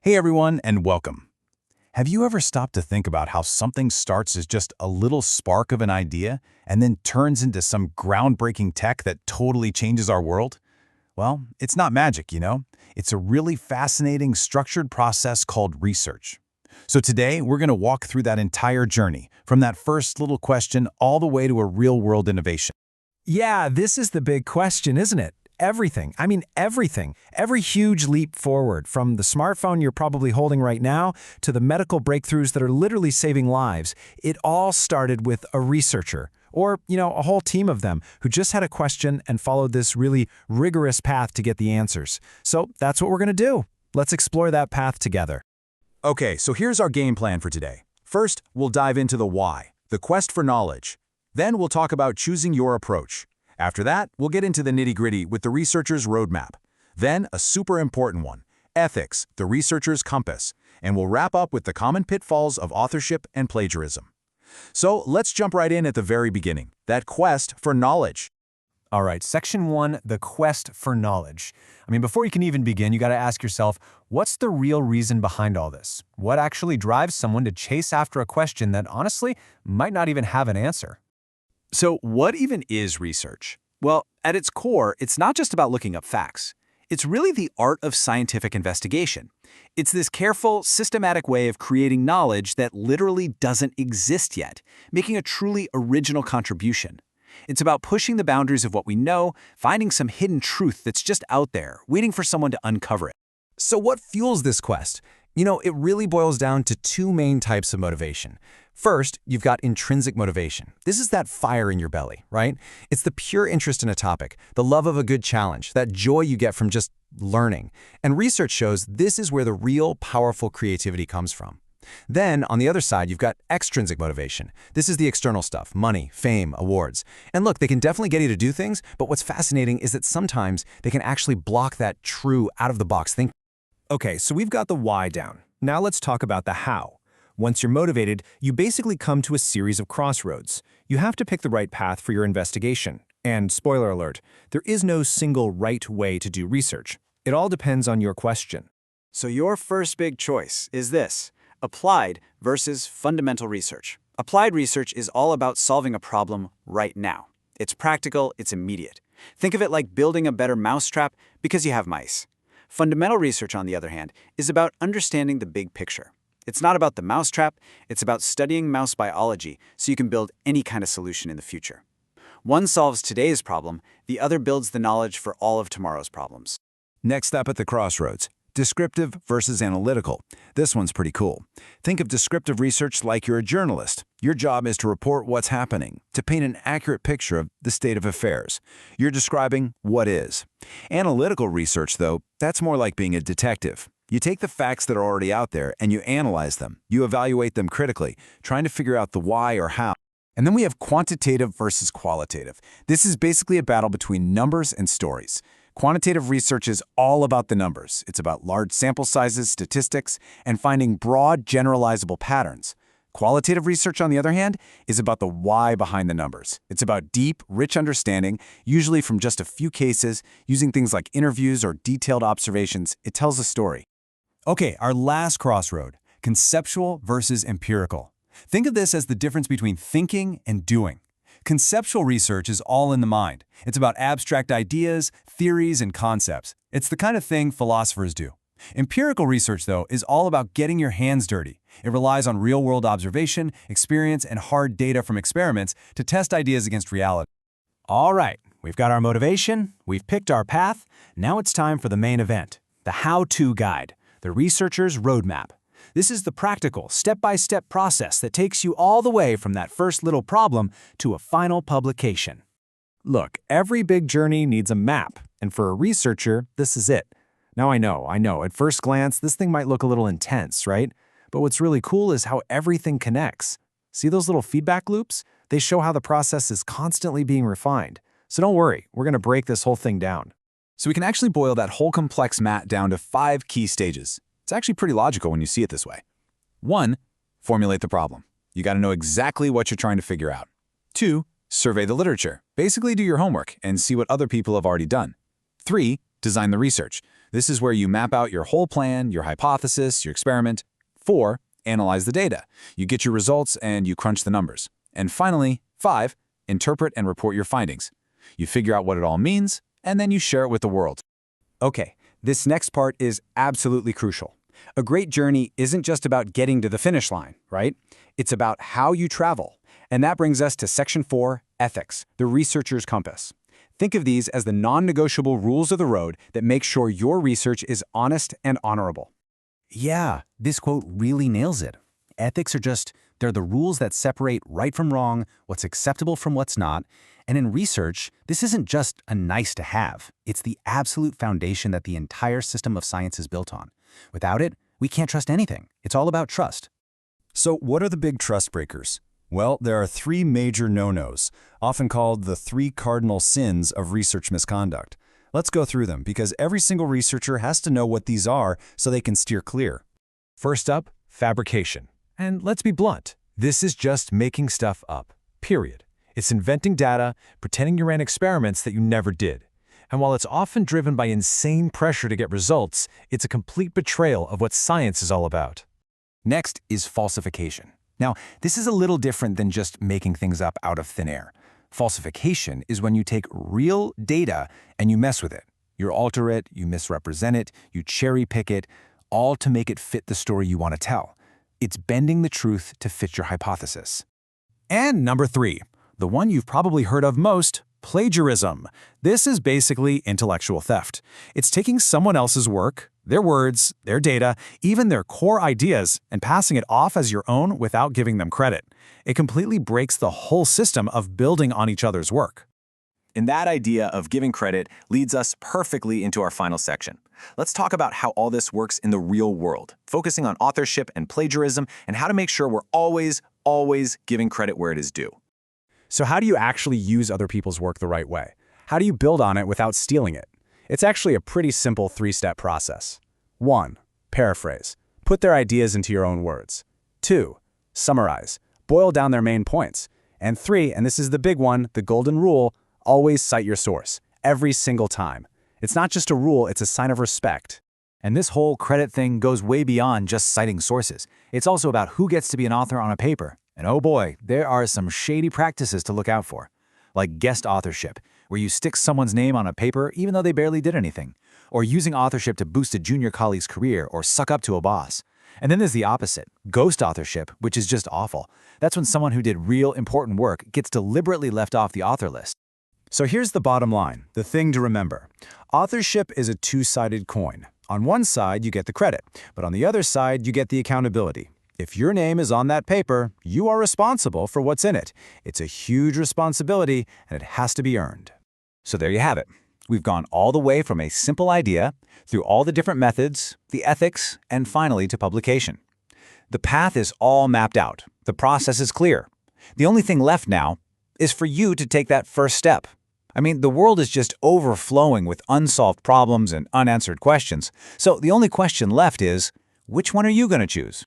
Hey everyone, and welcome. Have you ever stopped to think about how something starts as just a little spark of an idea and then turns into some groundbreaking tech that totally changes our world? Well, it's not magic, you know? It's a really fascinating, structured process called research. So today, we're going to walk through that entire journey, from that first little question all the way to a real-world innovation. Yeah, this is the big question, isn't it? Everything. I mean, everything. Every huge leap forward, from the smartphone you're probably holding right now to the medical breakthroughs that are literally saving lives, it all started with a researcher, or, a whole team of them who just had a question and followed this really rigorous path to get the answers. So that's what we're going to do. Let's explore that path together. Okay, so here's our game plan for today. First, we'll dive into the why, the quest for knowledge. Then we'll talk about choosing your approach. After that, we'll get into the nitty-gritty with the researcher's roadmap. Then, a super important one, ethics, the researcher's compass. And we'll wrap up with the common pitfalls of authorship and plagiarism. So let's jump right in at the very beginning, that quest for knowledge. All right, section 1, the quest for knowledge. Before you can even begin, you got to ask yourself, what's the real reason behind all this? What actually drives someone to chase after a question that honestly might not even have an answer? So what even is research? Well, at its core, it's not just about looking up facts. It's really the art of scientific investigation. It's this careful, systematic way of creating knowledge that literally doesn't exist yet, making a truly original contribution. It's about pushing the boundaries of what we know, finding some hidden truth that's just out there, waiting for someone to uncover it. So what fuels this quest? It really boils down to two main types of motivation. First, you've got intrinsic motivation. This is that fire in your belly, right? It's the pure interest in a topic, the love of a good challenge, that joy you get from just learning. And research shows this is where the real, powerful creativity comes from. Then, on the other side, you've got extrinsic motivation. This is the external stuff, money, fame, awards. And look, they can definitely get you to do things, but what's fascinating is that sometimes they can actually block that true, out-of-the-box thinking. Okay, so we've got the why down. Now let's talk about the how. Once you're motivated, you basically come to a series of crossroads. You have to pick the right path for your investigation. And spoiler alert, there is no single right way to do research. It all depends on your question. So your first big choice is this: applied versus fundamental research. Applied research is all about solving a problem right now. It's practical, it's immediate. Think of it like building a better mousetrap because you have mice. Fundamental research, on the other hand, is about understanding the big picture. It's not about the mousetrap, it's about studying mouse biology so you can build any kind of solution in the future. One solves today's problem, the other builds the knowledge for all of tomorrow's problems. Next up at the crossroads, descriptive versus analytical. This one's pretty cool. Think of descriptive research like you're a journalist. Your job is to report what's happening, to paint an accurate picture of the state of affairs. You're describing what is. Analytical research, though, that's more like being a detective. You take the facts that are already out there and you analyze them. You evaluate them critically, trying to figure out the why or how. And then we have quantitative versus qualitative. This is basically a battle between numbers and stories. Quantitative research is all about the numbers. It's about large sample sizes, statistics, and finding broad, generalizable patterns. Qualitative research, on the other hand, is about the why behind the numbers. It's about deep, rich understanding, usually from just a few cases, using things like interviews or detailed observations. It tells a story. Okay, our last crossroad, conceptual versus empirical. Think of this as the difference between thinking and doing. Conceptual research is all in the mind. It's about abstract ideas, theories, and concepts. It's the kind of thing philosophers do. Empirical research, though, is all about getting your hands dirty. It relies on real-world observation, experience, and hard data from experiments to test ideas against reality. All right, we've got our motivation, we've picked our path. Now it's time for the main event, the how-to guide, the researcher's roadmap. This is the practical, step-by-step process that takes you all the way from that first little problem to a final publication. Look, every big journey needs a map, and for a researcher, this is it. Now I know, at first glance, this thing might look a little intense, right? But what's really cool is how everything connects. See those little feedback loops? They show how the process is constantly being refined. So don't worry, we're going to break this whole thing down. So we can actually boil that whole complex mat down to 5 key stages. It's actually pretty logical when you see it this way. 1, formulate the problem. You got to know exactly what you're trying to figure out. 2, survey the literature. Basically do your homework and see what other people have already done. 3, design the research. This is where you map out your whole plan, your hypothesis, your experiment. 4. Analyze the data. You get your results and you crunch the numbers. And finally, 5. Interpret and report your findings. You figure out what it all means, and then you share it with the world. Okay, this next part is absolutely crucial. A great journey isn't just about getting to the finish line, right? It's about how you travel. And that brings us to Section 4, Ethics, the researcher's compass. Think of these as the non-negotiable rules of the road that make sure your research is honest and honorable. Yeah, this quote really nails it. Ethics they're the rules that separate right from wrong, what's acceptable from what's not. And in research, this isn't just a nice to have. It's the absolute foundation that the entire system of science is built on. Without it, we can't trust anything. It's all about trust. So what are the big trust breakers? Well, there are 3 major no-nos, often called the 3 cardinal sins of research misconduct. Let's go through them because every single researcher has to know what these are so they can steer clear. First up, fabrication. And let's be blunt, this is just making stuff up, period. It's inventing data, pretending you ran experiments that you never did. And while it's often driven by insane pressure to get results, it's a complete betrayal of what science is all about. Next is falsification. Now, this is a little different than just making things up out of thin air. Falsification is when you take real data and you mess with it. You alter it, you misrepresent it, you cherry-pick it, all to make it fit the story you want to tell. It's bending the truth to fit your hypothesis. And number 3, the one you've probably heard of most, plagiarism. This is basically intellectual theft. It's taking someone else's work, their words, their data, even their core ideas, and passing it off as your own without giving them credit. It completely breaks the whole system of building on each other's work. And that idea of giving credit leads us perfectly into our final section. Let's talk about how all this works in the real world, focusing on authorship and plagiarism and how to make sure we're always giving credit where it is due. So how do you actually use other people's work the right way? How do you build on it without stealing it? It's actually a pretty simple 3-step process. 1. Paraphrase. Put their ideas into your own words. 2. Summarize. Boil down their main points. And 3, and this is the big one, the golden rule, always cite your source, every single time. It's not just a rule, it's a sign of respect. And this whole credit thing goes way beyond just citing sources. It's also about who gets to be an author on a paper. And oh boy, there are some shady practices to look out for. Like guest authorship, where you stick someone's name on a paper even though they barely did anything. Or using authorship to boost a junior colleague's career or suck up to a boss. And then there's the opposite, ghost authorship, which is just awful. That's when someone who did real important work gets deliberately left off the author list. So here's the bottom line, the thing to remember. Authorship is a 2-sided coin. On one side, you get the credit, but on the other side, you get the accountability. If your name is on that paper, you are responsible for what's in it. It's a huge responsibility, and it has to be earned. So there you have it. We've gone all the way from a simple idea, through all the different methods, the ethics, and finally to publication. The path is all mapped out. The process is clear. The only thing left now is for you to take that first step. I mean, the world is just overflowing with unsolved problems and unanswered questions. So the only question left is, which one are you going to choose?